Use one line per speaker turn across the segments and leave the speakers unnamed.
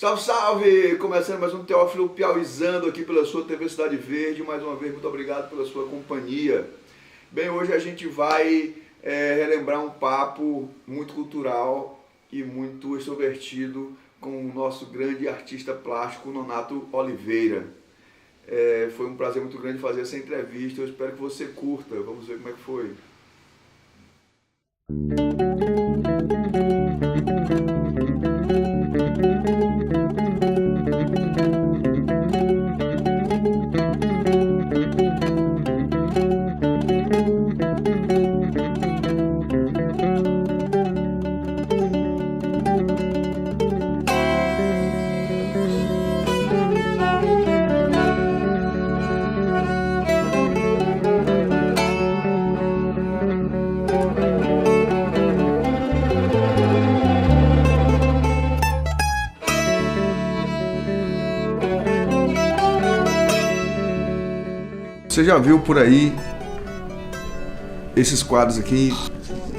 Salve, salve! Começando mais um Teófilo Piauizando aqui pela sua TV Cidade Verde. Mais uma vez, muito obrigado pela sua companhia. Bem, hoje a gente vai relembrar um papo muito cultural e muito extrovertido com o nosso grande artista plástico, Nonato Oliveira. Foi um prazer muito grande fazer essa entrevista. Eu espero que você curta. Vamos ver como é que foi. Você já viu por aí esses quadros aqui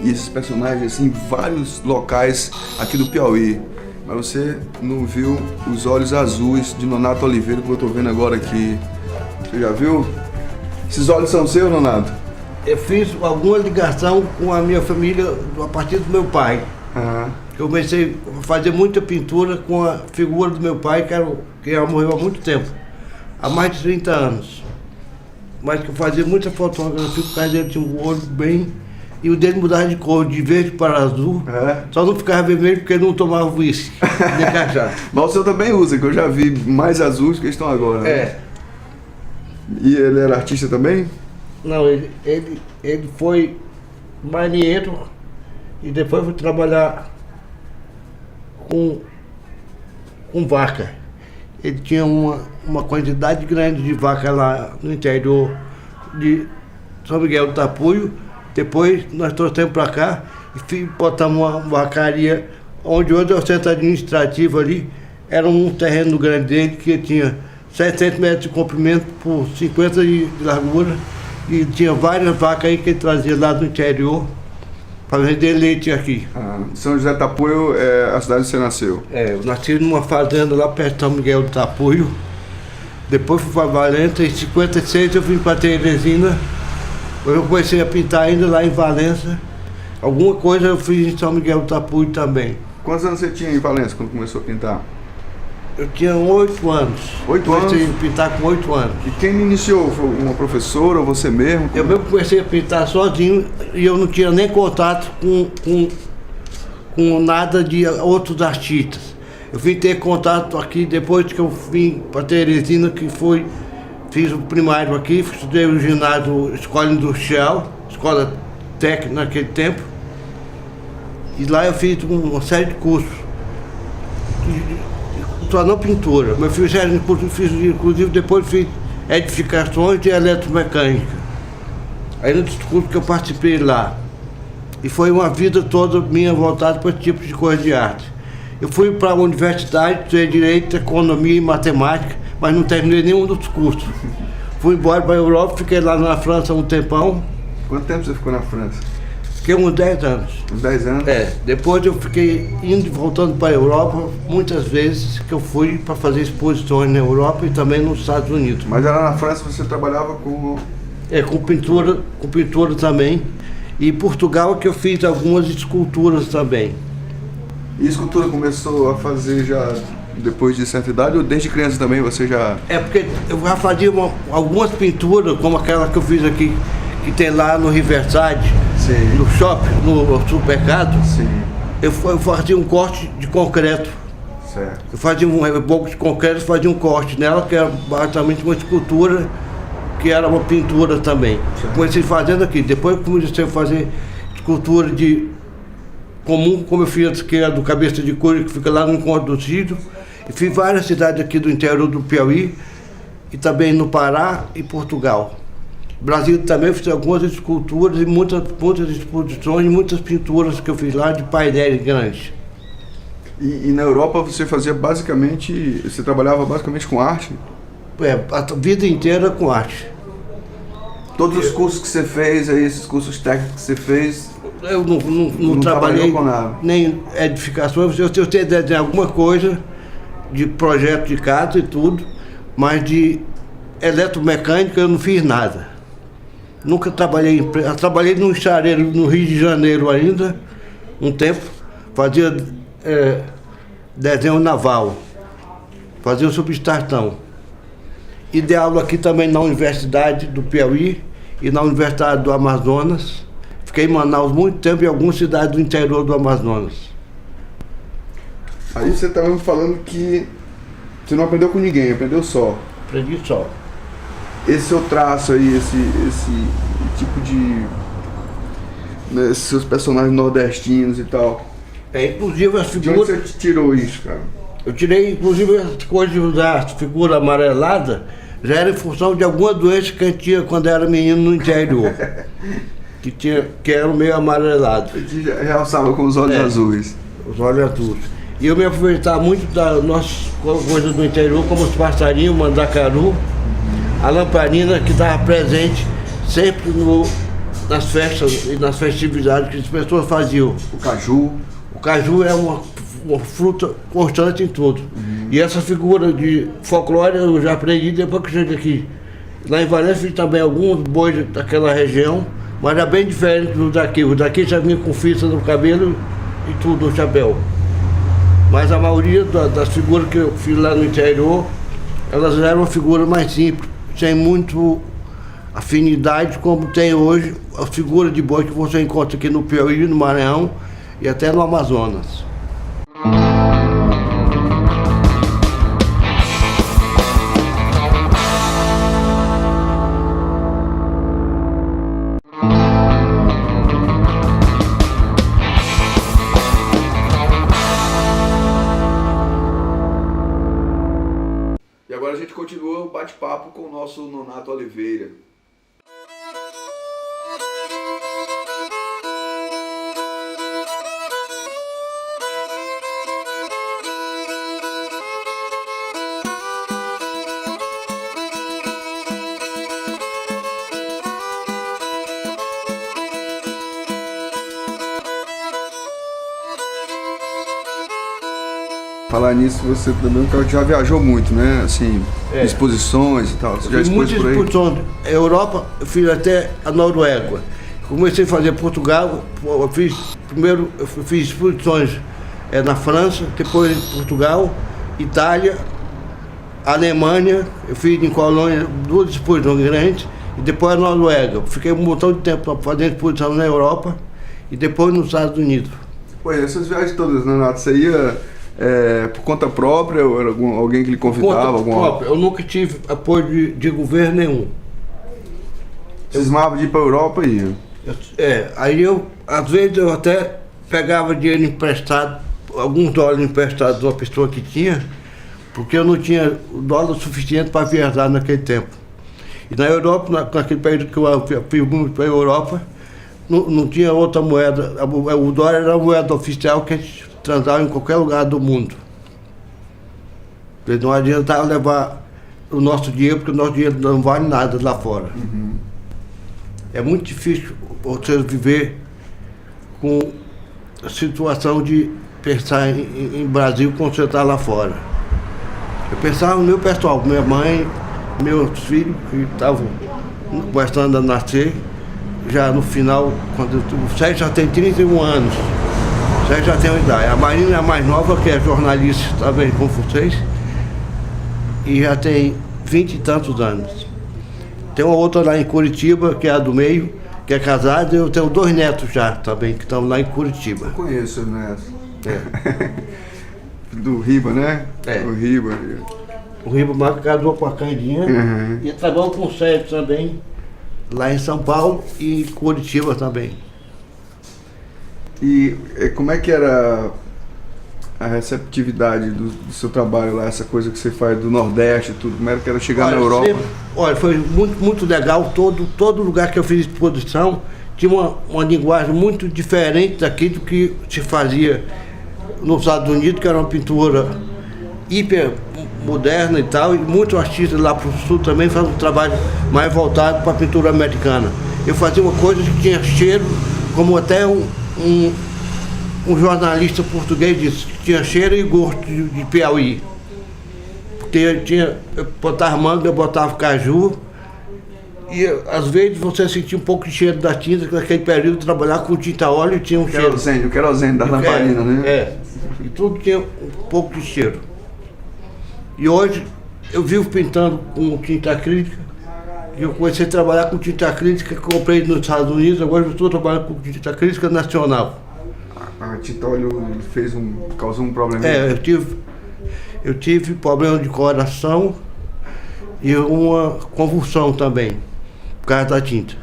e esses personagens assim, em vários locais aqui do Piauí, mas você não viu os olhos azuis de Nonato Oliveira que eu tô vendo agora aqui. Você já viu? Esses olhos são seus, Nonato?
Eu fiz alguma ligação com a minha família a partir do meu pai. Eu comecei a fazer muita pintura com a figura do meu pai, que morreu há muito tempo, há mais de 30 anos. Mas que eu fazia muita fotografia, por causa dele tinha um olho bem... E o dele mudava de cor, de verde para azul. Só não ficava vermelho porque ele não tomava uísque de cachaça.
Mas o senhor também usa, que eu já vi mais azuis que estão agora, né? E ele era artista também?
Não, ele foi marinheiro e depois foi trabalhar com vaca. Ele tinha uma quantidade grande de vaca lá no interior de São Miguel do Tapuio. Depois nós trouxemos para cá e botamos uma vacaria, onde hoje é o centro administrativo ali. Era um terreno grande dele que tinha 700 metros de comprimento por 50 de largura. E tinha várias vacas aí que ele trazia lá do interior para vender leite aqui.
São José do Tapuio é a cidade onde você nasceu?
Eu nasci numa fazenda lá perto de São Miguel do Tapuio. Depois fui para Valença, em 56 eu vim para Teresina. Eu comecei a pintar ainda lá em Valença. Alguma coisa eu fiz em São Miguel do Tapuio também.
Quantos anos você tinha em Valença quando começou a pintar?
Eu tinha 8 anos.
8 anos?
Comecei a pintar com 8 anos.
E quem me iniciou? Foi uma professora ou você mesmo?
Eu mesmo comecei a pintar sozinho e eu não tinha nem contato com nada de outros artistas. Eu vim ter contato aqui depois que eu vim para Teresina, fiz o primário aqui, estudei o ginásio Escola Industrial, escola técnica naquele tempo. E lá eu fiz uma série de cursos. Só não pintura, mas fiz série de cursos, inclusive depois fiz edificações de eletromecânica. Aí no curso que eu participei lá. E foi uma vida toda minha voltada para esse tipo de coisa de arte. Eu fui para a universidade, estudei Direito, Economia e Matemática, mas não terminei nenhum dos cursos. Fui embora para a Europa, fiquei lá na França um tempão.
Quanto tempo você ficou na França?
Fiquei uns 10 anos.
Uns 10 anos?
Depois eu fiquei indo e voltando para a Europa, muitas vezes que eu fui para fazer exposições na Europa e também nos Estados Unidos.
Mas lá na França você trabalhava com...
com pintura também. E em Portugal que eu fiz algumas esculturas também.
E a escultura começou a fazer já depois de certa idade ou desde criança também você já...
Porque eu já fazia algumas pinturas, como aquela que eu fiz aqui, que tem lá no Riverside,
Sim.
No shopping, no supermercado.
Sim.
Eu fazia um corte de concreto.
Certo.
Eu fazia um reboco de concreto, fazia um corte nela, que era basicamente uma escultura, que era uma pintura também.
Certo.
Comecei fazendo aqui, depois comecei a fazer escultura de comum, como eu fiz, que é do Cabeça de Couro, que fica lá no Encontro do Cídio. E fiz várias cidades aqui do interior do Piauí, e também no Pará e Portugal. Brasil também fiz algumas esculturas e muitas exposições, muitas pinturas que eu fiz lá de painéis grandes.
E na Europa você fazia basicamente, você trabalhava basicamente com arte?
A vida inteira com arte.
Todos os cursos que você fez, aí, esses cursos técnicos que você fez,
Eu não trabalhei
com nada.
nem edificações. Se eu tenho ideia de alguma coisa, de projeto de casa e tudo, mas de eletromecânica eu não fiz nada. Nunca trabalhei em empresa. Trabalhei num chareiro no Rio de Janeiro ainda, um tempo, fazia desenho naval, fazia subestação. E dei aula aqui também na Universidade do Piauí e na Universidade do Amazonas. Fiquei em Manaus muito tempo e em algumas cidades do interior do Amazonas.
Aí você estava me falando que você não aprendeu com ninguém, aprendeu só.
Aprendi só.
Esse seu traço aí, esse tipo de... né, esses seus personagens nordestinos e tal.
Inclusive as
De onde
figuras...
você tirou isso, cara?
Eu tirei, inclusive, as coisas de usar figura amarelada, já era em função de alguma doença que a gente tinha quando era menino no interior. que era meio amarelado.
A gente realçava com os olhos azuis.
Os olhos azuis. E eu me aproveitava muito das nossas coisas do interior, como os passarinhos, o mandacaru, a lamparina que estava presente sempre nas festas e nas festividades que as pessoas faziam.
O caju.
O caju é uma fruta constante em tudo. E essa figura de folclore eu já aprendi depois que cheguei aqui. Lá em Valença fiz também alguns bois daquela região, mas é bem diferente dos daqui. Os daqui já vinha com fita no cabelo e tudo no chapéu. Mas a maioria das figuras que eu fiz lá no interior, elas eram uma figura mais simples, sem muito afinidade como tem hoje a figura de boi que você encontra aqui no Piauí, no Maranhão e até no Amazonas.
E agora a gente continua o bate-papo com o nosso Nonato Oliveira. Falar nisso, você também já viajou muito, né? Assim, exposições e tal. Você já expôs por aí?
Muitas exposições. Europa, eu fiz até a Noruega. Comecei a fazer Portugal, primeiro eu fiz exposições na França, depois em Portugal, Itália, Alemanha, eu fiz em Colônia 2 exposições grandes, e depois a Noruega. Fiquei um montão de tempo fazendo exposição na Europa e depois nos Estados Unidos.
Pois, essas viagens todas, Nonato, você ia por conta própria ou era alguém que lhe convidava?
Própria. Eu nunca tive apoio de governo nenhum.
Cismava de ir para a Europa e ia?
Aí eu, às vezes eu até pegava dinheiro emprestado, alguns dólares emprestados de uma pessoa que tinha, porque eu não tinha dólar suficiente para viajar naquele tempo. E na Europa, naquele período que eu fui muito para a Europa, não tinha outra moeda, o dólar era a moeda oficial que a gente transava em qualquer lugar do mundo. Não adiantava levar o nosso dinheiro, porque o nosso dinheiro não vale nada lá fora.
Uhum.
É muito difícil você viver com a situação de pensar em Brasil quando você está lá fora. Eu pensava no meu pessoal, minha mãe, meus filhos que estavam começando a nascer, já no final, quando o Sérgio já tem 31 anos, o Sérgio já tem uma idade. A Marina é a mais nova, que é jornalista também com vocês, e já tem 20 e tantos anos. Tem uma outra lá em Curitiba, que é a do meio, que é casada, e eu tenho 2 netos já também, que estão lá em Curitiba.
Eu conheço os netos. Do Riba, né? O Riba.
O Riba Marco casou com a Candinha e trabalhou com o Sérgio também, lá em São Paulo e em Curitiba também.
E como é que era a receptividade do seu trabalho lá, essa coisa que você faz do Nordeste e tudo? Como era que era chegar na Europa?
Foi muito legal. Todo lugar que eu fiz exposição tinha uma linguagem muito diferente daqui do que se fazia nos Estados Unidos, que era uma pintura hiper moderna e tal, e muitos artistas lá pro sul também fazem um trabalho mais voltado para a pintura americana. Eu fazia uma coisa que tinha cheiro, como até um jornalista português disse, que tinha cheiro e gosto de Piauí. Eu botava manga, botava caju. E às vezes você sentia um pouco de cheiro da tinta, que naquele período trabalhar com tinta óleo tinha um cheiro.
O querosene da lamparina, né?
É, e tudo tinha um pouco de cheiro. E hoje eu vivo pintando com tinta acrílica. Eu comecei a trabalhar com tinta acrílica que comprei nos Estados Unidos, agora eu estou trabalhando com tinta acrílica nacional.
A tinta óleo causou um problema?
Eu tive problema de coração e uma convulsão também, por causa da tinta.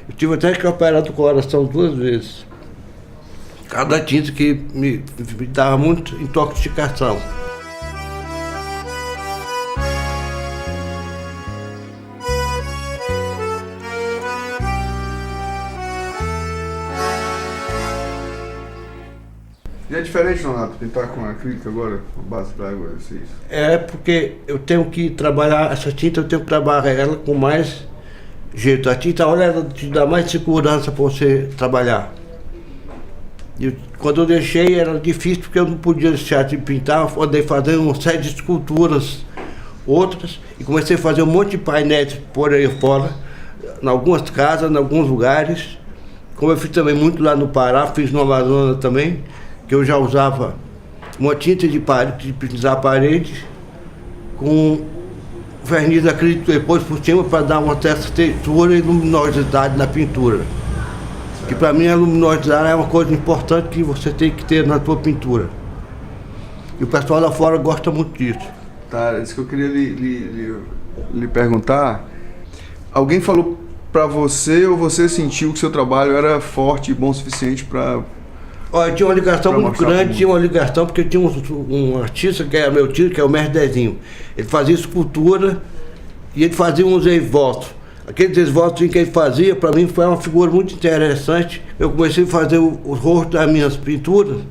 Eu tive até que operar do coração 2 vezes. Por causa da tinta que me dava muita intoxicação.
E é diferente, Nonato, pintar com acrílico agora, com base d'água, isso?
É porque eu tenho que trabalhar essa tinta, eu tenho que trabalhar ela com mais jeito. A tinta óleo ela te dá mais segurança para você trabalhar. Quando eu deixei era difícil porque eu não podia deixar de pintar, eu andei fazendo uma série de esculturas, outras, e comecei a fazer um monte de painéis por aí fora, em algumas casas, em alguns lugares. Como eu fiz também muito lá no Pará, fiz no Amazonas também, que eu já usava uma tinta de pintar a parede com verniz acrílico depois por cima para dar uma certa textura e luminosidade na pintura. Que para mim a luminosidade é uma coisa importante que você tem que ter na sua pintura. E o pessoal lá fora gosta muito disso.
Tá, isso que eu queria lhe perguntar. Alguém falou para você ou você sentiu que seu trabalho era forte e bom o suficiente para...
Olha, tinha uma ligação muito grande, tinha uma ligação porque tinha um artista que era meu tio, que é o Mestre Dezinho. Ele fazia escultura e ele fazia uns esvotos. Aqueles esvotos que ele fazia, para mim, foi uma figura muito interessante. Eu comecei a fazer o rosto das minhas pinturas,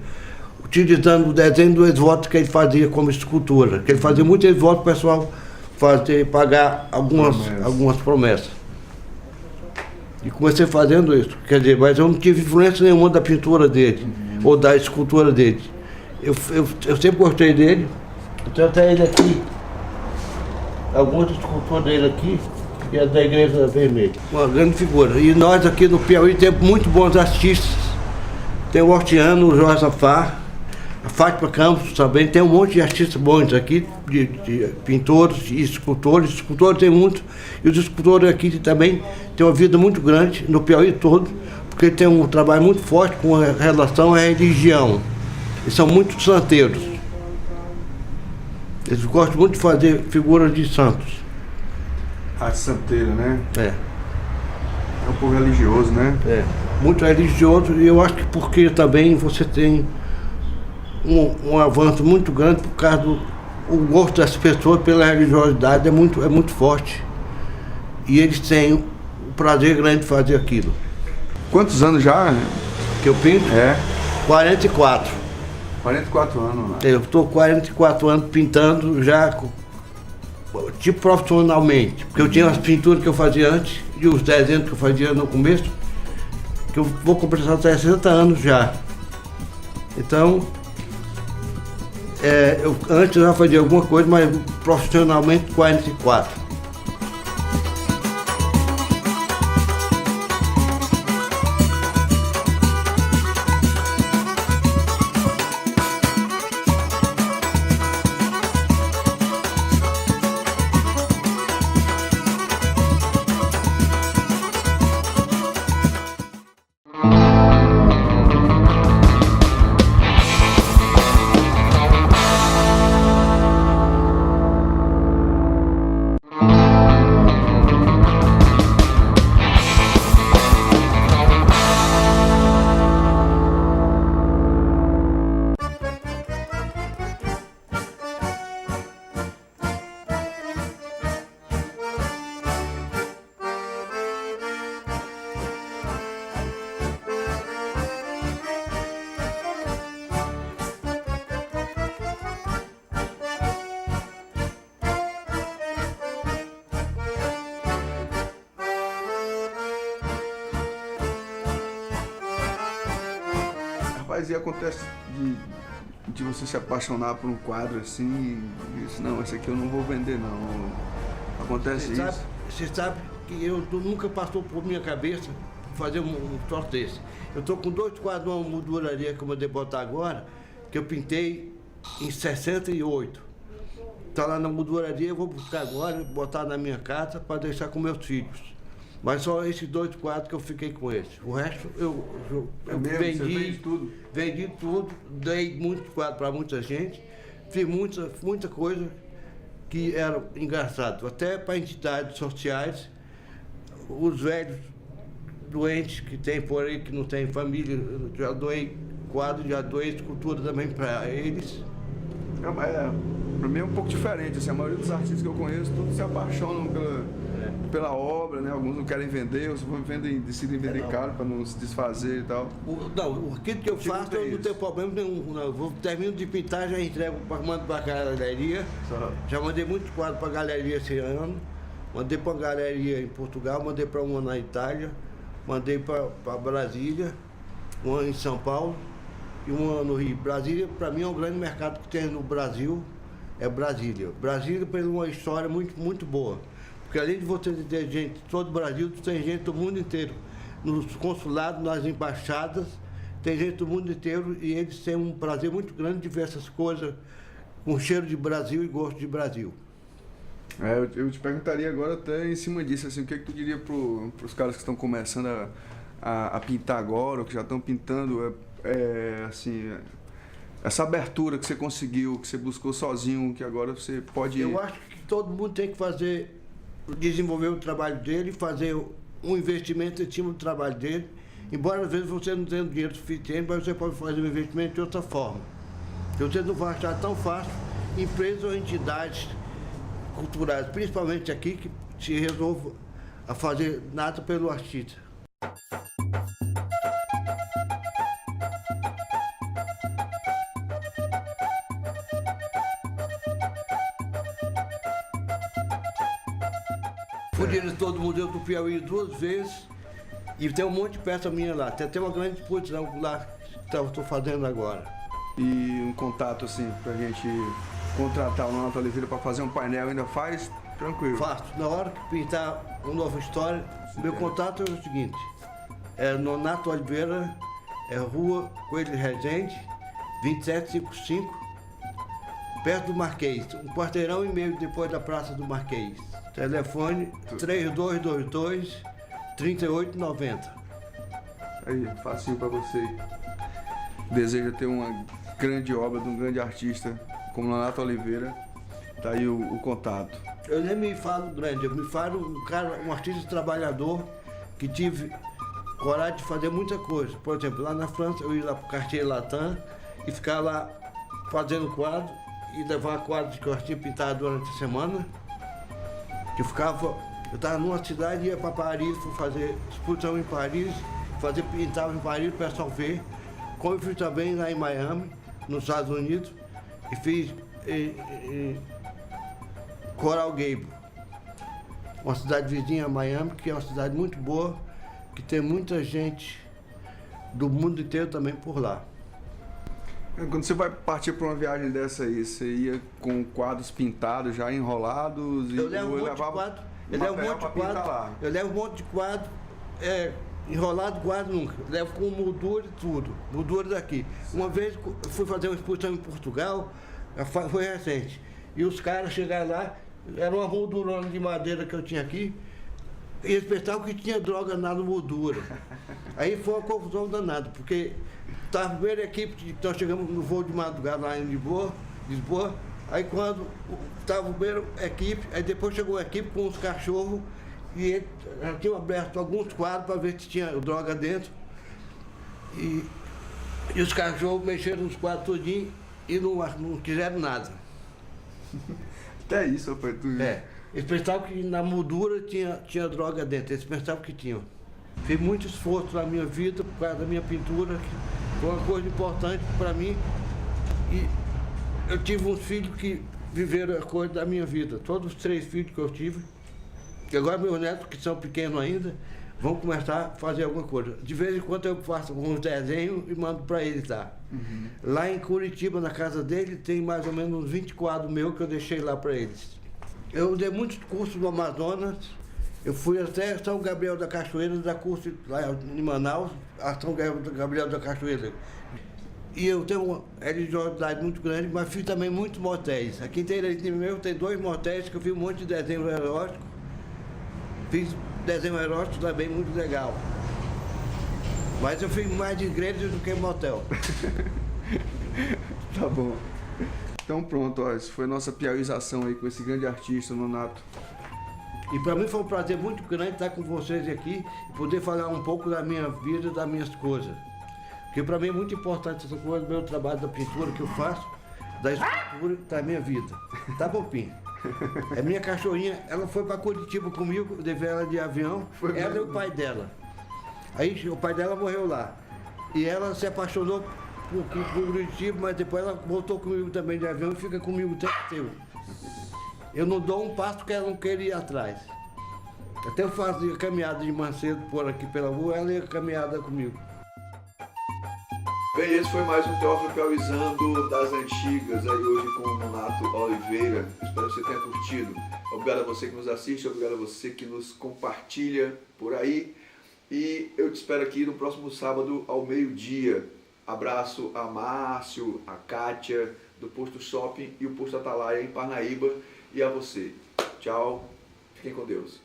utilizando o desenho do esvoto que ele fazia como escultura. Que ele fazia muito esvoto para o pessoal pagar algumas promessas. E comecei fazendo isso, quer dizer, mas eu não tive influência nenhuma da pintura dele, ou da escultura dele. Eu sempre gostei dele, eu tenho até ele aqui, algumas esculturas dele aqui, que é da Igreja Vermelha. Uma grande figura. E nós aqui no Piauí temos muito bons artistas. Tem o Hortiano, o Jorge Safar, a Fátima Campos também, tem um monte de artistas bons aqui, de pintores e escultores. Escultores tem muito, e os escultores aqui também têm uma vida muito grande no Piauí todo, porque tem um trabalho muito forte com relação à religião. Eles são muito santeiros. Eles gostam muito de fazer figuras de santos.
Arte santeira, né?
É.
É um povo religioso, né?
É, muito religioso, e eu acho que porque também você tem um avanço muito grande por causa do gosto das pessoas pela religiosidade é muito forte. E eles têm o prazer grande de fazer aquilo.
Quantos anos já?
Que eu pinto?
É.
44.
44 anos, né?
Eu estou 44 anos pintando já tipo profissionalmente. Porque eu tinha as pinturas que eu fazia antes e os desenhos que eu fazia no começo, que eu vou completar 60 anos já. Então, antes eu já fazia alguma coisa, mas profissionalmente 44. Rapaz, e acontece
de você se apaixonar por um quadro assim e disse, não, esse aqui eu não vou vender não. Acontece isso.
Você sabe que nunca passou por minha cabeça fazer um troço desse. Eu estou com 2 quadros numa molduraria que eu mandei botar agora, que eu pintei em 68. Está lá na molduraria, eu vou buscar agora, botar na minha casa para deixar com meus filhos. Mas só esses 2 quadros que eu fiquei com eles. O resto eu vendi tudo. Vendi tudo, dei muitos quadros para muita gente, fiz muita coisa que era engraçado. Até para entidades sociais, os velhos doentes que tem por aí, que não tem família, já doei quadro, já doei escultura também para eles.
Para mim é um pouco diferente, assim, a maioria dos artistas que eu conheço, todos se apaixonam pela obra, né? Alguns não querem vender, outros decidem vender caro para não se desfazer e tal.
Aquilo que eu faço eu não tenho problema nenhum, não. Eu termino de pintar, já entrego, mando para a galeria. Já mandei muitos quadros para a galeria esse ano, mandei para uma galeria em Portugal, mandei para uma na Itália, mandei para Brasília, uma em São Paulo e uma no Rio. Brasília, para mim, é um grande mercado que tem no Brasil, é Brasília. Brasília tem uma história muito boa. Porque além de você ter gente todo o Brasil, tem gente do mundo inteiro. Nos consulados, nas embaixadas, tem gente do mundo inteiro e eles têm um prazer muito grande de ver essas coisas com cheiro de Brasil e gosto de Brasil.
Eu te perguntaria agora até em cima disso, assim, o que tu diria para os caras que estão começando a pintar agora, ou que já estão pintando, assim, essa abertura que você conseguiu, que você buscou sozinho, que agora você pode...
Eu acho que todo mundo tem que desenvolver o trabalho dele, fazer um investimento em cima do trabalho dele, embora às vezes você não tenha dinheiro suficiente, mas você pode fazer um investimento de outra forma. Você não vai achar tão fácil empresas ou entidades culturais, principalmente aqui, que se resolvam a fazer nada pelo artista. Fui diretor do Museu do Piauí 2 vezes e tem um monte de peça minha lá. Tem uma grande exposição lá que eu estou fazendo agora.
E um contato assim, pra gente contratar o Nonato Oliveira para fazer um painel, ainda faz? Tranquilo.
Faço. Na hora que pintar uma nova história, meu contato é o seguinte, é Nonato Oliveira, Rua Coelho Rezende, 2755, perto do Marquês, um quarteirão e meio depois da Praça do Marquês. Telefone 3222-3890.
Aí, facinho para você. Deseja ter uma grande obra de um grande artista como Nonato Oliveira, tá aí o contato.
Eu nem me falo grande, eu me falo um artista trabalhador que tive coragem de fazer muita coisa. Por exemplo, lá na França eu ia lá pro Cartier Latin e ficar lá fazendo quadro e levar quadros que eu tinha pintado durante a semana. Eu estava numa cidade, ia para Paris, fui fazer exposição em Paris, pintava em Paris, o pessoal ver. Como eu fiz também lá em Miami, nos Estados Unidos, e fiz Coral Gables, uma cidade vizinha a Miami, que é uma cidade muito boa, que tem muita gente do mundo inteiro também por lá.
Quando você vai partir para uma viagem dessa aí, você ia com quadros pintados, já enrolados?
Eu levo um monte de quadro, eu levo um monte de quadro, enrolado quadro nunca, eu levo com moldura e tudo, moldura daqui. Uma vez eu fui fazer uma exposição em Portugal, foi recente, e os caras chegaram lá, era uma moldurona de madeira que eu tinha aqui, e eles pensavam que tinha droga na moldura. Aí foi uma confusão danada, porque estava a primeira equipe, nós chegamos no voo de madrugada lá em Lisboa, aí quando estava a primeira equipe, aí depois chegou a equipe com os cachorros, e eles já tinham aberto alguns quadros para ver se tinha droga dentro, e os cachorros mexeram nos quadros todinho e não quiseram nada.
Até isso, rapaz.
Eles pensavam que na moldura tinha droga dentro, eles pensavam que tinham. Fiz muito esforço na minha vida por causa da minha pintura, que foi uma coisa importante para mim. E eu tive uns filhos que viveram a coisa da minha vida, todos os 3 filhos que eu tive. E agora meus netos, que são pequenos ainda, vamos começar a fazer alguma coisa. De vez em quando eu faço uns desenhos e mando para ele, tá? Lá em Curitiba, na casa dele, tem mais ou menos uns 20 quadros meus que eu deixei lá para eles. Eu dei muitos cursos no Amazonas, eu fui até São Gabriel da Cachoeira, dar curso lá em Manaus, a São Gabriel da Cachoeira. E eu tenho uma religiosidade muito grande, mas fiz também muitos motéis. Aqui em Teresina mesmo tem 2 motéis que eu fiz um monte de desenho erótico. Fiz desenho erótico também muito legal. Mas eu fiz mais de igreja do que motel.
Tá bom. Então pronto, ó, essa foi a nossa piauização aí com esse grande artista, Nonato.
E para mim foi um prazer muito grande estar com vocês aqui e poder falar um pouco da minha vida, das minhas coisas. Porque para mim é muito importante essa coisa, do meu trabalho da pintura que eu faço, da escultura, da minha vida. Tá, Popinho? É minha cachorrinha, ela foi para Curitiba comigo, levei ela de avião, ela e o pai dela. Aí o pai dela morreu lá. E ela se apaixonou por Curitiba, mas depois ela voltou comigo também de avião e fica comigo o tempo inteiro. Eu não dou um passo que ela não queria ir atrás. Até eu fazia caminhada de mancedo por aqui pela rua, ela ia caminhada comigo.
Bem, esse foi mais um Teófilo Piauizando das antigas, aí hoje com o Nonato Oliveira. Espero que você tenha curtido. Obrigado a você que nos assiste, obrigado a você que nos compartilha por aí. E eu te espero aqui no próximo sábado ao meio-dia. Abraço a Márcio, a Kátia, do Posto Shopping e o Posto Atalaia em Parnaíba. E a você. Tchau. Fiquem com Deus.